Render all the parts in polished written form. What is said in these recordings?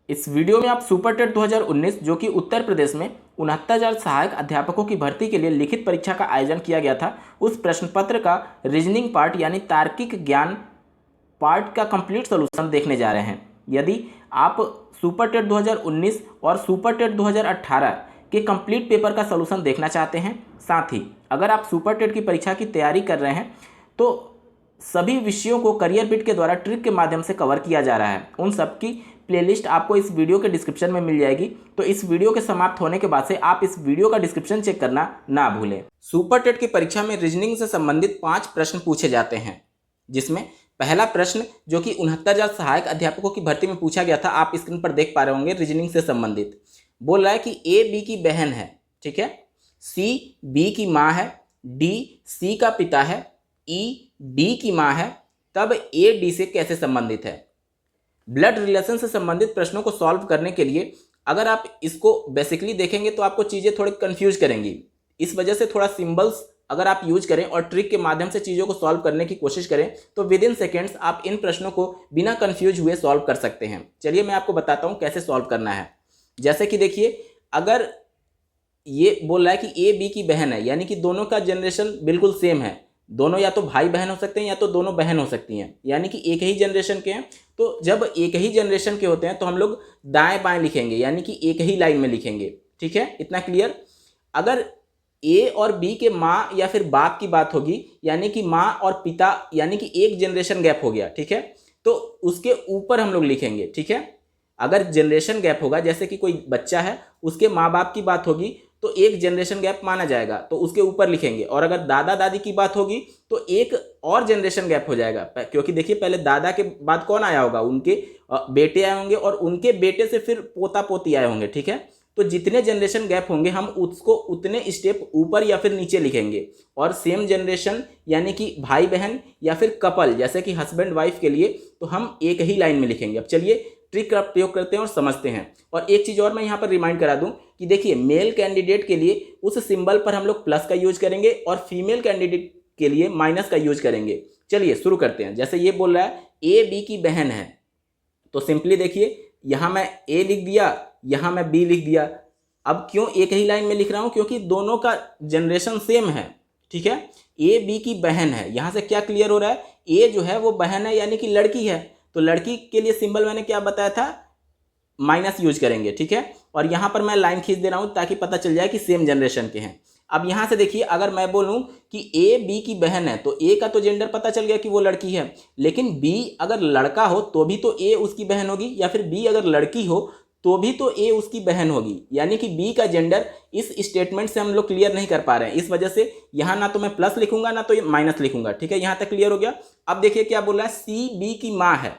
इस वीडियो में आप सुपर टेट 2019 जो कि उत्तर प्रदेश में 69,000 सहायक अध्यापकों की भर्ती के लिए लिखित परीक्षा का आयोजन किया गया था, उस प्रश्न पत्र का रीजनिंग पार्ट यानी तार्किक ज्ञान पार्ट का कंप्लीट सोल्यूशन देखने जा रहे हैं। यदि आप सुपर टेट 2019 और सुपर टेट 2018 के कंप्लीट पेपर का सोल्यूशन देखना चाहते हैं, साथ ही अगर आप सुपर टेट की परीक्षा की तैयारी कर रहे हैं तो सभी विषयों को करियर बिट के द्वारा ट्रिक के माध्यम से कवर किया जा रहा है। उन सब की प्लेलिस्ट आपको इस वीडियो के डिस्क्रिप्शन में मिल जाएगी, तो इस वीडियो के समाप्त होने के बाद से आप इस वीडियो का डिस्क्रिप्शन चेक करना ना भूलें। सुपर टेट की परीक्षा में रीजनिंग से संबंधित 5 प्रश्न पूछे जाते हैं, जिसमें पहला प्रश्न जो कि 69,000 सहायक अध्यापकों की भर्ती में पूछा गया था, आप स्क्रीन पर देख पा रहे होंगे, रीजनिंग से संबंधित बोल रहा है कि ए बी की बहन है, ठीक है, सी बी की माँ है, डी सी का पिता है, ई डी की माँ है, तब ए डी से कैसे संबंधित है। ब्लड रिलेशन से संबंधित प्रश्नों को सॉल्व करने के लिए अगर आप इसको बेसिकली देखेंगे तो आपको चीज़ें थोड़ी कंफ्यूज करेंगी। इस वजह से थोड़ा सिंबल्स अगर आप यूज करें और ट्रिक के माध्यम से चीज़ों को सॉल्व करने की कोशिश करें तो विद इन सेकेंड्स आप इन प्रश्नों को बिना कंफ्यूज हुए सॉल्व कर सकते हैं। चलिए मैं आपको बताता हूँ कैसे सॉल्व करना है। जैसे कि देखिए, अगर ये बोल रहा है कि ए बी की बहन है, यानी कि दोनों का जनरेशन बिल्कुल सेम है, दोनों या तो भाई बहन हो सकते हैं या तो दोनों बहन हो सकती हैं, यानी कि एक ही जनरेशन के हैं। तो जब एक ही जनरेशन के होते हैं तो हम लोग दाएं बाएं लिखेंगे, यानी कि एक ही लाइन में लिखेंगे, ठीक है, इतना क्लियर। अगर ए और बी के माँ या फिर बाप की बात होगी, यानी कि माँ और पिता, यानी कि एक जनरेशन गैप हो गया, ठीक है, तो उसके ऊपर हम लोग लिखेंगे, ठीक है। अगर जनरेशन गैप होगा, जैसे कि कोई बच्चा है उसके माँ बाप की बात होगी तो एक जनरेशन गैप माना जाएगा, तो उसके ऊपर लिखेंगे। और अगर दादा दादी की बात होगी तो एक और जनरेशन गैप हो जाएगा, क्योंकि देखिए पहले दादा के बाद कौन आया होगा, उनके बेटे आए होंगे और उनके बेटे से फिर पोता पोती आए होंगे, ठीक है। तो जितने जनरेशन गैप होंगे हम उसको उतने स्टेप ऊपर या फिर नीचे लिखेंगे। और सेम जनरेशन यानी कि भाई बहन या फिर कपल, जैसे कि हस्बैंड वाइफ के लिए, तो हम एक ही लाइन में लिखेंगे। अब चलिए ट्रिक का प्रयोग करते हैं और समझते हैं। और एक चीज़ और मैं यहाँ पर रिमाइंड करा दूं कि देखिए, मेल कैंडिडेट के लिए उस सिंबल पर हम लोग प्लस का यूज करेंगे और फीमेल कैंडिडेट के लिए माइनस का यूज करेंगे। चलिए शुरू करते हैं। जैसे ये बोल रहा है ए बी की बहन है, तो सिंपली देखिए यहाँ मैं ए लिख दिया, यहाँ मैं बी लिख दिया। अब क्यों एक ही लाइन में लिख रहा हूँ, क्योंकि दोनों का जनरेशन सेम है, ठीक है। ए बी की बहन है, यहाँ से क्या क्लियर हो रहा है, ए जो है वो बहन है यानी कि लड़की है, तो लड़की के लिए सिंबल मैंने क्या बताया था, माइनस यूज करेंगे, ठीक है। और यहाँ पर मैं लाइन खींच दे रहा हूँ ताकि पता चल जाए कि सेम जनरेशन के हैं। अब यहाँ से देखिए, अगर मैं बोलूँ कि ए बी की बहन है तो ए का तो जेंडर पता चल गया कि वो लड़की है, लेकिन बी अगर लड़का हो तो भी तो ए उसकी बहन होगी, या फिर बी अगर लड़की हो तो भी तो ए उसकी बहन होगी, यानी कि बी का जेंडर इस स्टेटमेंट से हम लोग क्लियर नहीं कर पा रहे हैं। इस वजह से यहाँ ना तो मैं प्लस लिखूंगा ना तो माइनस लिखूंगा, ठीक है। यहाँ तक क्लियर हो गया। अब देखिए क्या बोल रहा है, सी बी की माँ है,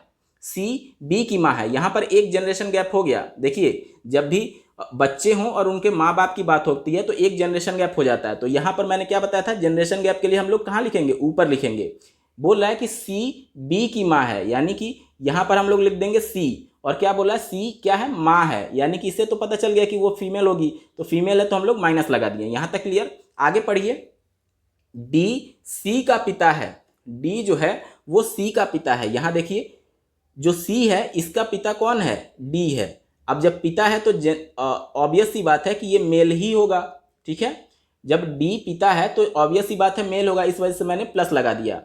सी बी की माँ है, यहाँ पर एक जनरेशन गैप हो गया। देखिए जब भी बच्चे हों और उनके माँ बाप की बात होती है तो एक जनरेशन गैप हो जाता है। तो यहाँ पर मैंने क्या बताया था, जनरेशन गैप के लिए हम लोग कहाँ लिखेंगे, ऊपर लिखेंगे। बोल रहा है कि सी बी की माँ है, यानी कि यहाँ पर हम लोग लिख देंगे सी। और क्या बोला है, सी क्या है, माँ है, यानी कि इससे तो पता चल गया कि वो फीमेल होगी, तो फीमेल है तो हम लोग माइनस लगा दिए। यहाँ तक क्लियर। आगे पढ़िए। डी सी का पिता है, डी जो है वो सी का पिता है। यहाँ देखिए जो सी है इसका पिता कौन है, डी है। अब जब पिता है तो ऑब्वियस सी बात है कि ये मेल ही होगा, ठीक है। जब डी पिता है तो ऑब्वियस सी बात है मेल होगा, इस वजह से मैंने प्लस लगा दिया।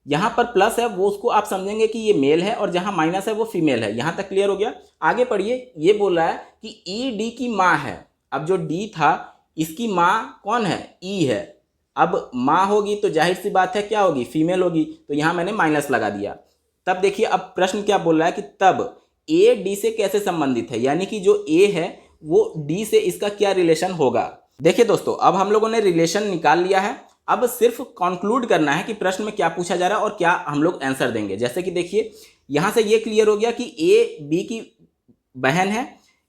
यहाँ पर प्लस है वो उसको आप समझेंगे कि ये मेल है, और जहाँ माइनस है वो फीमेल है। यहाँ तक क्लियर हो गया। आगे पढ़िए। ये बोल रहा है कि ई डी की माँ है। अब जो डी था इसकी माँ कौन है, ई है। अब माँ होगी तो जाहिर सी बात है क्या होगी, फीमेल होगी, तो यहाँ मैंने माइनस लगा दिया। तब देखिए अब प्रश्न क्या बोल रहा है कि तब ए डी से कैसे संबंधित है, यानी कि जो ए है वो डी से इसका क्या रिलेशन होगा। देखिए दोस्तों, अब हम लोगों ने रिलेशन निकाल लिया है, अब सिर्फ कंक्लूड करना है कि प्रश्न में क्या पूछा जा रहा है और क्या हम लोग आंसर देंगे। जैसे कि देखिए यहाँ से ये क्लियर हो गया कि ए बी की बहन है,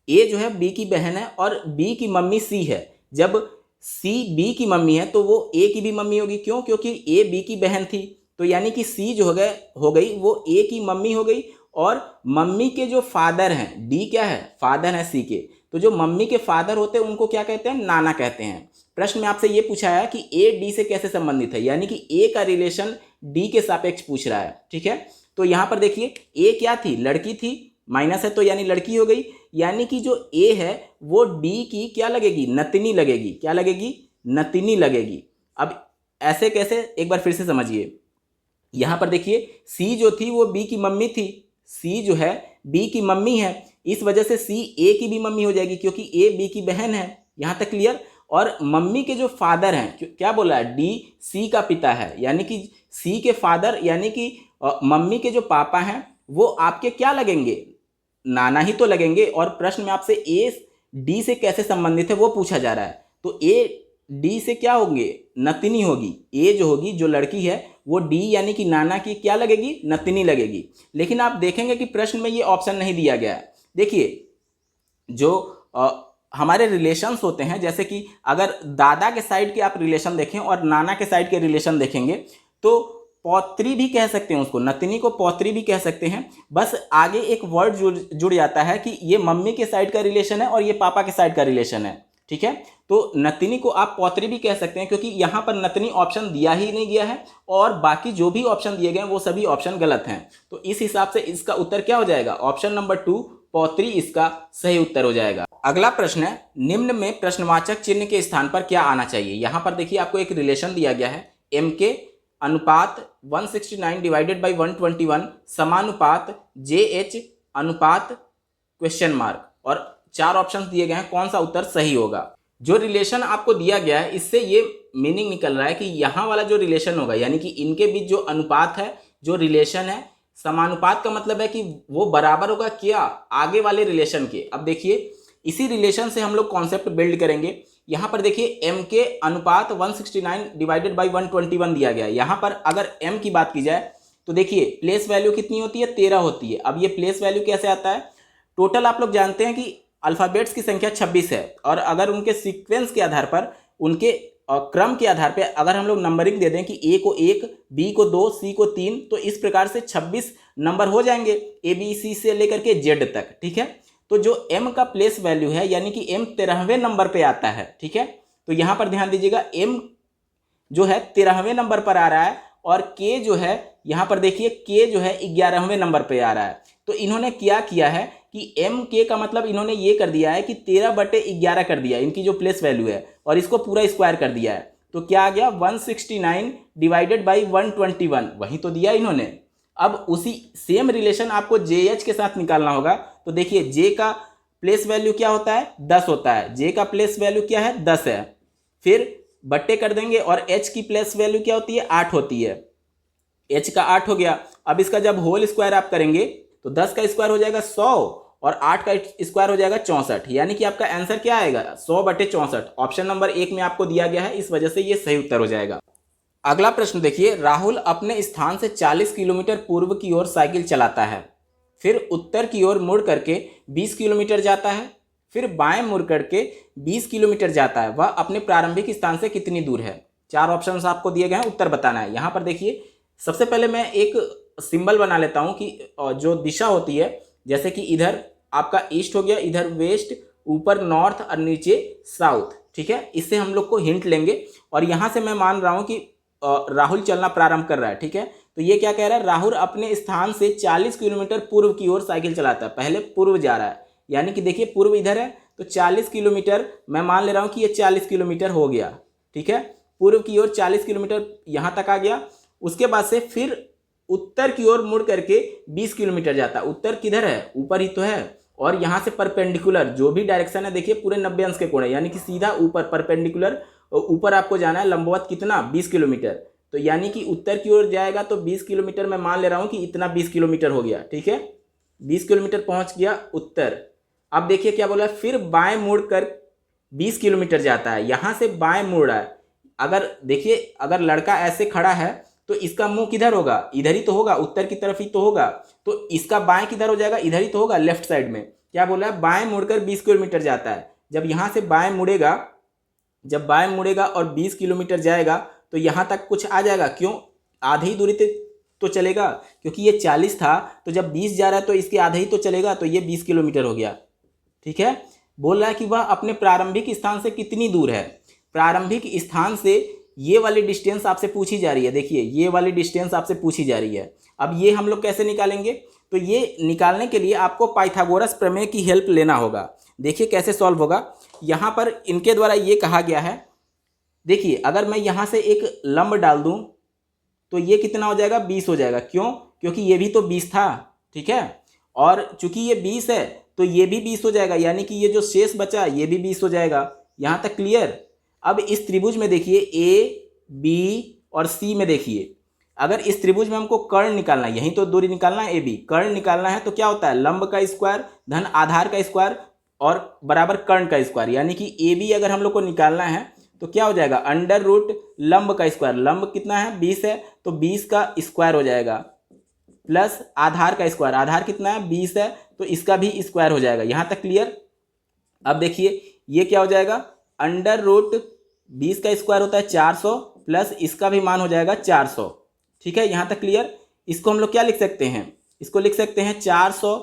ए जो है बी की बहन है और बी की मम्मी सी है। जब सी बी की मम्मी है तो वो ए की भी मम्मी होगी, क्यों, क्योंकि ए बी की बहन थी, तो यानी कि सी जो हो गई वो ए की मम्मी हो गई। और मम्मी के जो फादर हैं, डी क्या है, फादर है सी के, तो जो मम्मी के फादर होते हैं उनको क्या कहते हैं, नाना कहते हैं। प्रश्न में आपसे ये पूछा है कि ए डी से कैसे संबंधित है, यानी कि ए का रिलेशन डी के सापेक्ष पूछ रहा है, ठीक है। तो यहाँ पर देखिए ए क्या थी, लड़की थी, माइनस है तो यानी लड़की हो गई, यानी कि जो ए है वो डी की क्या लगेगी, नतिनी लगेगी। क्या लगेगी, नतिनी लगेगी। अब ऐसे कैसे, एक बार फिर से समझिए। यहाँ पर देखिए सी जो थी वो बी की मम्मी थी, सी जो है बी की मम्मी है, इस वजह से सी ए की भी मम्मी हो जाएगी क्योंकि ए बी की बहन है। यहाँ तक क्लियर। और मम्मी के जो फादर हैं, क्या बोला है, डी सी का पिता है, यानी कि सी के फादर यानी कि मम्मी के जो पापा हैं वो आपके क्या लगेंगे, नाना ही तो लगेंगे। और प्रश्न में आपसे ए डी से कैसे संबंधित है वो पूछा जा रहा है, तो ए डी से क्या होंगे, नतिनी होगी। ए जो होगी, जो लड़की है वो डी यानी कि नाना की क्या लगेगी, नतिनी लगेगी। लेकिन आप देखेंगे कि प्रश्न में ये ऑप्शन नहीं दिया गया है। देखिए जो हमारे रिलेशंस होते हैं, जैसे कि अगर दादा के साइड के आप रिलेशन देखें और नाना के साइड के रिलेशन देखेंगे तो पौत्री भी कह सकते हैं उसको, नतिनी को पौत्री भी कह सकते हैं। बस आगे एक वर्ड जुड़ जाता है कि ये मम्मी के साइड का रिलेशन है और ये पापा के साइड का रिलेशन है, ठीक है। तो नतिनी को आप पौत्री भी कह सकते हैं क्योंकि यहाँ पर नतिनी ऑप्शन दिया ही नहीं गया है और बाकी जो भी ऑप्शन दिए गए हैं वो सभी ऑप्शन गलत हैं। तो इस हिसाब से इसका उत्तर क्या हो जाएगा, ऑप्शन नंबर 2 पौत्री इसका सही उत्तर हो जाएगा। अगला प्रश्न है, निम्न में प्रश्नवाचक चिन्ह के स्थान पर क्या आना चाहिए। यहाँ पर देखिए आपको एक रिलेशन दिया गया है, एम के अनुपात 169 डिवाइडेड बाई 121 समानुपात जे एच अनुपात क्वेश्चन मार्क, और 4 ऑप्शंस दिए गए हैं, कौन सा उत्तर सही होगा। जो रिलेशन आपको दिया गया है इससे ये मीनिंग निकल रहा है कि यहाँ वाला जो रिलेशन होगा यानी कि इनके बीच जो अनुपात है, जो रिलेशन है, समानुपात का मतलब है कि वो बराबर होगा क्या, आगे वाले रिलेशन के। अब देखिए इसी रिलेशन से हम लोग कॉन्सेप्ट बिल्ड करेंगे। यहाँ पर देखिए एम के अनुपात 169 डिवाइडेड बाई 121 दिया गया है। यहाँ पर अगर एम की बात की जाए तो देखिए प्लेस वैल्यू कितनी होती है, 13 होती है। अब ये प्लेस वैल्यू कैसे आता है, टोटल आप लोग जानते हैं कि अल्फ़ाबेट्स की संख्या 26 है और अगर उनके सीक्वेंस के आधार पर, उनके क्रम के आधार पर अगर हम लोग नंबरिंग दे दें कि ए को 1, बी को 2, सी को 3, तो इस प्रकार से 26 नंबर हो जाएंगे ए बी सी से लेकर के जेड तक, ठीक है। तो जो m का प्लेस वैल्यू है यानी कि m 13वें नंबर पे आता है, ठीक है। तो यहाँ पर ध्यान दीजिएगा m जो है 13वें नंबर पर आ रहा है और k जो है यहाँ पर देखिए k जो है 11वें नंबर पे आ रहा है। तो इन्होंने क्या किया है कि m k का मतलब इन्होंने ये कर दिया है कि 13/11 कर दिया इनकी जो प्लेस वैल्यू है और इसको पूरा स्क्वायर कर दिया है। तो क्या आ गया 169 डिवाइडेड बाई 121, वही तो दिया इन्होंने। अब उसी सेम रिलेशन आपको JH के साथ निकालना होगा। तो देखिए J का प्लेस वैल्यू क्या होता है, 10 होता है। J का प्लेस वैल्यू क्या है, 10 है। फिर बट्टे कर देंगे और H की प्लेस वैल्यू क्या होती है, 8 होती है। H का 8 हो गया। अब इसका जब होल स्क्वायर आप करेंगे तो 10 का स्क्वायर हो जाएगा 100 और 8 का स्क्वायर हो जाएगा 64, यानी कि आपका आंसर क्या आएगा 100/64। ऑप्शन नंबर 1 में आपको दिया गया है, इस वजह से ये सही उत्तर हो जाएगा। अगला प्रश्न देखिए, राहुल अपने स्थान से 40 किलोमीटर पूर्व की ओर साइकिल चलाता है, फिर उत्तर की ओर मुड़ करके 20 किलोमीटर जाता है, फिर बाएं मुड़ करके 20 किलोमीटर जाता है। वह अपने प्रारंभिक स्थान से कितनी दूर है। 4 ऑप्शंस आपको दिए गए हैं, उत्तर बताना है। यहाँ पर देखिए सबसे पहले मैं एक सिंबल बना लेता हूँ कि जो दिशा होती है, जैसे कि इधर आपका ईस्ट हो गया, इधर वेस्ट, ऊपर नॉर्थ और नीचे साउथ, ठीक है। इससे हम लोग को हिंट लेंगे और यहाँ से मैं मान रहा हूँ कि राहुल चलना प्रारंभ कर रहा है, ठीक है। तो ये क्या कह रहा है, राहुल अपने स्थान से 40 किलोमीटर पूर्व की ओर साइकिल चलाता है। पहले पूर्व जा रहा है, यानी कि देखिए पूर्व इधर है तो 40 किलोमीटर मैं मान ले रहा हूँ कि ये 40 किलोमीटर हो गया, ठीक है। पूर्व की ओर 40 किलोमीटर यहाँ तक आ गया। उसके बाद से फिर उत्तर की ओर मुड़ करके 20 किलोमीटर जाता है। उत्तर किधर है, ऊपर ही तो है, और यहाँ से परपेंडिकुलर जो भी डायरेक्शन है देखिए पूरे 90 अंश के कोण है, यानी कि सीधा ऊपर परपेंडिकुलर ऊपर आपको जाना है, लंबवत कितना 20 किलोमीटर। तो यानी कि उत्तर की ओर जाएगा तो 20 किलोमीटर मैं मान ले रहा हूँ कि इतना 20 किलोमीटर हो गया, ठीक है। 20 किलोमीटर पहुँच गया उत्तर। अब देखिए क्या बोला, फिर बाएं मुड़ कर 20 किलोमीटर जाता है। यहाँ से बाएं मुड़ रहा है। अगर देखिए अगर लड़का ऐसे खड़ा है तो इसका मुंह किधर होगा, इधर ही तो होगा, उत्तर की तरफ ही तो होगा। तो इसका बाएं किधर हो जाएगा, इधर ही तो होगा, लेफ्ट साइड में। क्या बोला है, बाएं मुड़कर 20 किलोमीटर जाता है। जब यहाँ से बाएं मुड़ेगा, जब बाएं मुड़ेगा और 20 किलोमीटर जाएगा तो यहाँ तक कुछ आ जाएगा, क्यों, आधी ही दूरी तो चलेगा, क्योंकि ये 40 था तो जब 20 जा रहा है तो इसके आधे ही तो चलेगा, तो ये 20 किलोमीटर हो गया, ठीक है। बोल रहा है कि वह अपने प्रारंभिक स्थान से कितनी दूर है। प्रारंभिक स्थान से ये वाली डिस्टेंस आपसे पूछी जा रही है। देखिए ये वाली डिस्टेंस आपसे पूछी जा रही है। अब ये हम लोग कैसे निकालेंगे? तो ये निकालने के लिए आपको पाइथागोरस प्रमेय की हेल्प लेना होगा। देखिए कैसे सॉल्व होगा। यहाँ पर इनके द्वारा ये कहा गया है, देखिए अगर मैं यहाँ से एक लंब डाल दूँ तो ये कितना हो जाएगा? 20 हो जाएगा। क्यों? क्योंकि ये भी तो 20 था, ठीक है। और चूंकि ये 20 है तो ये भी 20 हो जाएगा, यानी कि ये जो शेष बचा ये भी 20 हो जाएगा। यहाँ तक क्लियर? अब इस त्रिभुज में देखिए ए, बी और सी में देखिए, अगर इस त्रिभुज में हमको कर्ण निकालना है, यहीं तो दूरी निकालना है ए बी, कर्ण निकालना है तो क्या होता है? लंब का स्क्वायर धन आधार का स्क्वायर और बराबर कर्ण का स्क्वायर, यानी कि ए बी अगर हम लोग को निकालना है तो क्या हो जाएगा? अंडर रूट लंब का स्क्वायर, लंब कितना है? 20 है तो 20 का स्क्वायर हो जाएगा, प्लस आधार का स्क्वायर, आधार कितना है? 20 है तो इसका भी स्क्वायर हो जाएगा। यहाँ तक क्लियर? अब देखिए ये क्या हो जाएगा? अंडर रूट 20 का स्क्वायर होता है 400 प्लस इसका भी मान हो जाएगा 400, ठीक है। यहाँ तक क्लियर? इसको हम लोग क्या लिख सकते हैं? इसको लिख सकते हैं 400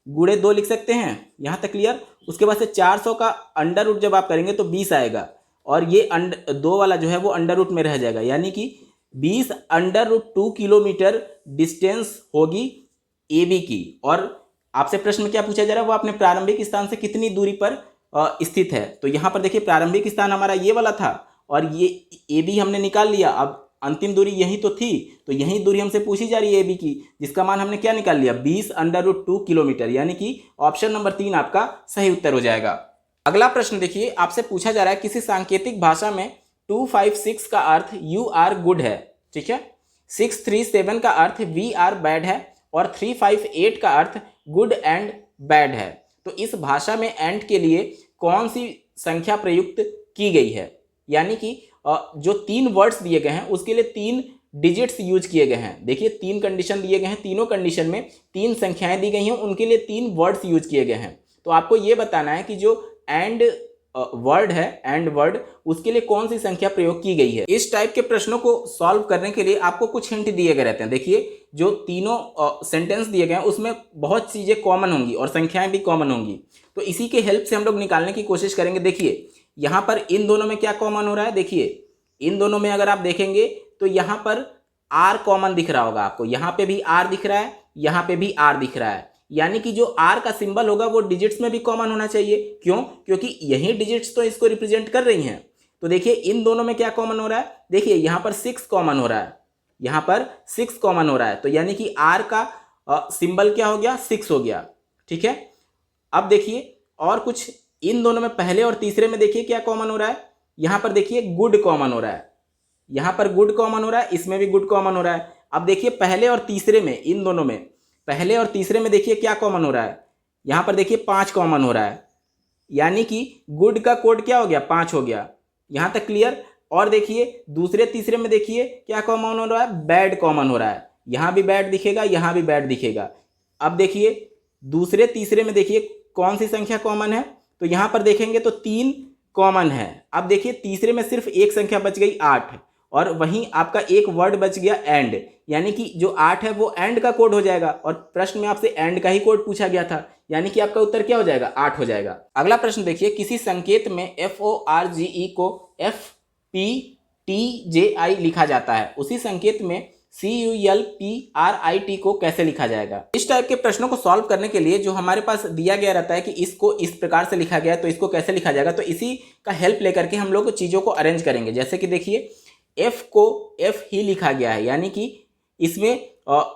गुणे 2 लिख सकते हैं। यहाँ तक क्लियर? उसके बाद से 400 का अंडर रूट जब आप करेंगे तो 20 आएगा और ये 2 वाला जो है वो अंडर रूट में रह जाएगा, यानी कि 20 अंडर रूट 2 किलोमीटर डिस्टेंस होगी ए बी की। और आपसे प्रश्न में क्या पूछा जा रहा है? वो अपने प्रारंभिक स्थान से कितनी दूरी पर स्थित है। तो यहाँ पर देखिए प्रारंभिक स्थान हमारा ये वाला था और ये ए बी हमने निकाल लिया। अब अंतिम दूरी यही तो थी, तो यही दूरी हमसे पूछी जा रही है ए बी की, जिसका मान हमने क्या निकाल लिया? 20 अंडर रूट 2 किलोमीटर, यानी कि ऑप्शन नंबर 3 आपका सही उत्तर हो जाएगा। अगला प्रश्न देखिए, आपसे पूछा जा रहा है किसी सांकेतिक भाषा में 256 का अर्थ यू आर गुड है, ठीक है। 637 का अर्थ वी आर बैड है और 358 का अर्थ गुड एंड बैड है। तो इस भाषा में एंड के लिए कौन सी संख्या प्रयुक्त की गई है? यानी कि जो 3 वर्ड्स दिए गए हैं उसके लिए 3 डिजिट्स यूज किए गए हैं। देखिए 3 कंडीशन दिए गए हैं, तीनों कंडीशन में 3 संख्याएं दी गई हैं, उनके लिए 3 वर्ड्स यूज किए गए हैं। तो आपको ये बताना है कि जो एंड वर्ड है, एंड वर्ड, उसके लिए कौन सी संख्या प्रयोग की गई है। इस टाइप के प्रश्नों को सॉल्व करने के लिए आपको कुछ हिंट दिए गए रहते हैं। देखिए जो तीनों सेंटेंस दिए गए हैं उसमें बहुत चीज़ें कॉमन होंगी और संख्याएं भी कॉमन होंगी, तो इसी के हेल्प से हम लोग निकालने की कोशिश करेंगे। देखिए यहाँ पर इन दोनों में क्या कॉमन हो रहा है? देखिए इन दोनों में अगर आप देखेंगे तो यहाँ पर आर कॉमन दिख रहा होगा आपको, यहाँ पे भी आर दिख रहा है, यहाँ पे भी आर दिख रहा है, यानी कि जो आर का सिंबल होगा वो डिजिट्स में भी कॉमन होना चाहिए। क्यों? क्योंकि यही डिजिट्स तो इसको रिप्रेजेंट कर रही हैं। तो देखिए इन दोनों में क्या कॉमन हो रहा है? देखिए यहाँ पर 6 कॉमन हो रहा है, यहाँ पर 6 कॉमन हो रहा है, तो यानी कि आर का सिंबल क्या हो गया? 6 हो गया, ठीक है। अब देखिए और कुछ इन दोनों में पहले और तीसरे में देखिए क्या कॉमन हो रहा है? यहाँ पर देखिए गुड कॉमन हो रहा है, यहाँ पर गुड कॉमन हो रहा है, इसमें भी गुड कॉमन हो रहा है। अब देखिए पहले और तीसरे में, इन दोनों में पहले और तीसरे में देखिए क्या कॉमन हो रहा है? यहाँ पर देखिए 5 कॉमन हो रहा है, यानी कि गुड का कोड क्या हो गया? 5 हो गया। यहाँ तक क्लियर? और देखिए दूसरे तीसरे में देखिए क्या कॉमन हो रहा है? बैड कॉमन हो रहा है, यहाँ भी बैड दिखेगा, यहाँ भी बैड दिखेगा। अब देखिए दूसरे तीसरे में देखिए कौन सी संख्या कॉमन है? तो यहाँ पर देखेंगे तो 3 कॉमन है। अब देखिए तीसरे में सिर्फ एक संख्या बच गई 8, और वहीं आपका एक वर्ड बच गया एंड, यानी कि जो 8 है वो एंड का कोड हो जाएगा, और प्रश्न में आपसे एंड का ही कोड पूछा गया था, यानी कि आपका उत्तर क्या हो जाएगा? 8 हो जाएगा। अगला प्रश्न देखिए, किसी संकेत में FORGE को FPTJI लिखा जाता है, उसी संकेत में CULPRIT को कैसे लिखा जाएगा? इस टाइप के प्रश्नों को सॉल्व करने के लिए जो हमारे पास दिया गया रहता है कि इसको इस प्रकार से लिखा गया है तो इसको कैसे लिखा जाएगा, तो इसी का हेल्प लेकर के हम लोग चीज़ों को अरेंज करेंगे। जैसे कि देखिए F को F ही लिखा गया है, यानी कि इसमें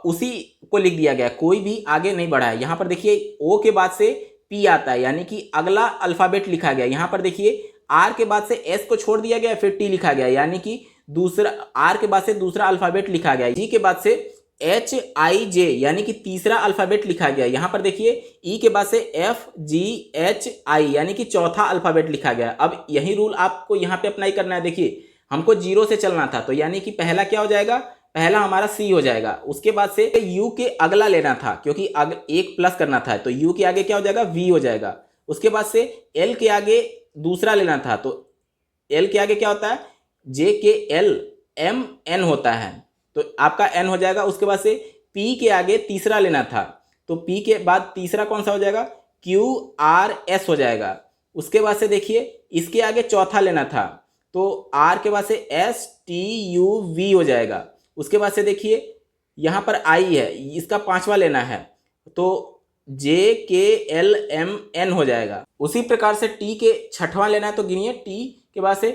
उसी को लिख दिया गया है, कोई भी आगे नहीं बढ़ा है। यहाँ पर देखिए O के बाद से P आता है, यानी कि अगला अल्फ़ाबेट लिखा गया। यहाँ पर देखिए R के बाद से S को छोड़ दिया गया, फिर T लिखा गया, यानी कि दूसरा R के बाद से दूसरा अल्फ़ाबेट लिखा गया। G के बाद से HIJ, यानी कि तीसरा अल्फ़ाबेट लिखा गया। यहाँ पर देखिए E के बाद से FGHI, यानी कि चौथा अल्फ़ाबेट लिखा गया। अब यही रूल आपको यहाँ पे अप्लाई करना है। देखिए हमको 0 से चलना था, तो यानी कि पहला क्या हो जाएगा? पहला हमारा C हो जाएगा। उसके बाद से U के अगला लेना था, क्योंकि एक प्लस करना था, तो U के आगे क्या हो जाएगा? V हो जाएगा। उसके बाद से L के आगे दूसरा लेना था, तो L के आगे क्या होता है? J के L M N होता है, तो आपका N हो जाएगा। उसके बाद से P के आगे तीसरा लेना था, तो P के बाद तीसरा कौन सा हो जाएगा? Q R S हो जाएगा। उसके बाद से देखिए इसके आगे चौथा लेना था, तो आर के बाद से एस टी यू वी हो जाएगा। उसके बाद से देखिए यहाँ पर आई है, इसका 5वां लेना है तो जे के एल एम एन हो जाएगा। उसी प्रकार से टी के 6वां लेना है तो गिनिए, टी के बाद से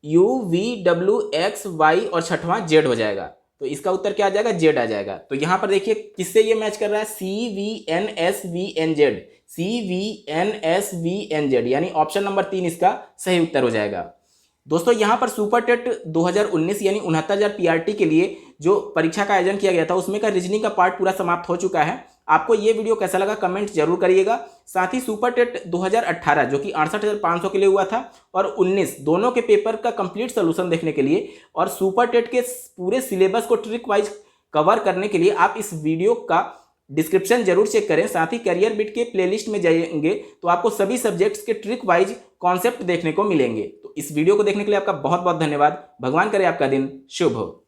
U V W X Y और 6वां जेड हो जाएगा। तो इसका उत्तर क्या आ जाएगा, जेड आ जाएगा। तो यहाँ पर देखिए किससे ये मैच कर रहा है, C V N S V N Z, C V N S V N Z, यानी ऑप्शन नंबर 3 इसका सही उत्तर हो जाएगा। दोस्तों यहाँ पर सुपर टेट 2019 यानी 69,000 पीआरटी के लिए जो परीक्षा का आयोजन किया गया था उसमें का रीजनिंग का पार्ट पूरा समाप्त हो चुका है। आपको ये वीडियो कैसा लगा कमेंट जरूर करिएगा। साथ ही सुपर टेट 2018 जो कि 68,500 के लिए हुआ था और 19 दोनों के पेपर का कंप्लीट सोल्यूशन देखने के लिए और सुपर टेट के पूरे सिलेबस को ट्रिक वाइज कवर करने के लिए आप इस वीडियो का डिस्क्रिप्शन जरूर चेक करें। साथ ही करियर बिट के प्लेलिस्ट में जाएंगे तो आपको सभी सब्जेक्ट्स के ट्रिक वाइज कॉन्सेप्ट देखने को मिलेंगे। तो इस वीडियो को देखने के लिए आपका बहुत बहुत धन्यवाद। भगवान करे आपका दिन शुभ हो।